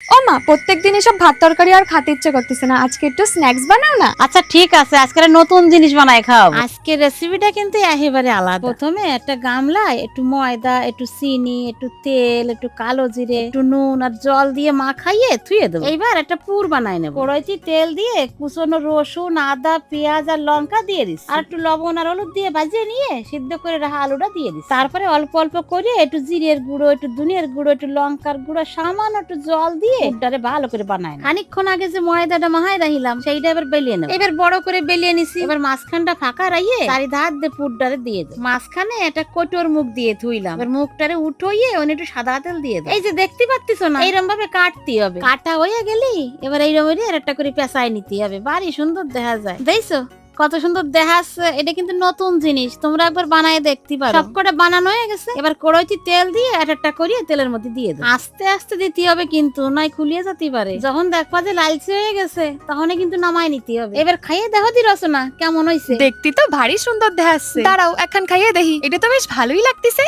ও মা, প্রত্যেকদিন এসব ভাত তরকারি আর খেতে ইচ্ছে করতেছে না, আজকে একটু স্ন্যাক্স বানাও না। আচ্ছা ঠিক আছে, আজকে নতুন জিনিস বানাই খাওয়াবো। আজকের রেসিপিটা কিন্তু একেবারে আলাদা। প্রথমে একটা গামলায় একটু ময়দা, একটু চিনি, একটু তেল, একটু কালো জিরে, একটু নুন আর জল দিয়ে মাখাইয়ে ধুয়ে দেবো। এইবার একটা পুর বানাই নেবো। কড়াইতে তেল দিয়ে কুচনো রসুন, আদা, পেঁয়াজ আর লঙ্কা দিয়ে দিস, আর একটু লবণ আর হলুদ দিয়ে ভাজিয়ে নিয়ে সিদ্ধ করে রাখা আলুটা দিয়ে দিস। তারপরে অল্প অল্প করে একটু জিরের গুঁড়ো, একটু ধনিয়ার গুঁড়ো, একটু লঙ্কার গুঁড়ো, সামান্য একটু জল দিয়ে পুরটারে ভালো করে বানাই নেব। খানিকক্ষণ আগে যে ময়দাটা মাহাই রাখিলাম সেইটা এবার বেলিয়ে নেব। এবার বড় করে বেলিয়ে নিছি। এবার মাঝখানটা ফাঁকা রাখিয়ে চারিধার দিয়ে পুরটারে দিয়ে দেব। মাঝখানে একটা কটোর মুখ দিয়ে ধুইলাম। এবার মুখটারে উঠোইয়ে ওনে একটু সাদা তেল দিয়ে দেব। এই যে দেখতে পাচ্ছিস না, এইরকম ভাবে কাটতে হবে। কাটা হয়ে গেলি এবার এইরকম একটা করে পেঁচাই নিতে হবে। বাড়ি সুন্দর দেখা যায়, দেখছো কত সুন্দর দেখাচ্ছে। এটা কিন্তু নতুন জিনিস, তোমরা একবার বানায় দেখতে পারো। সবকটা বানানো হয়ে গেছে। এবার কড়াইতে তেল দিয়ে একটা করিয়ে তেলের মধ্যে দিয়ে দাও। আস্তে আস্তে দিতে হবে কিন্তু, নয় খুলিয়ে যেতে পারে। যখন দেখবা যে লালচে হয়ে গেছে তখনই কিন্তু নামায় নিতে হবে। এবার খাইয়ে দেখো দি রচনা কেমন হয়েছে। দেখতে তো ভারী সুন্দর দেখাচ্ছে, দাঁড়াও এখন খাইয়ে দেখি। এটা তো বেশ ভালোই লাগতেছে।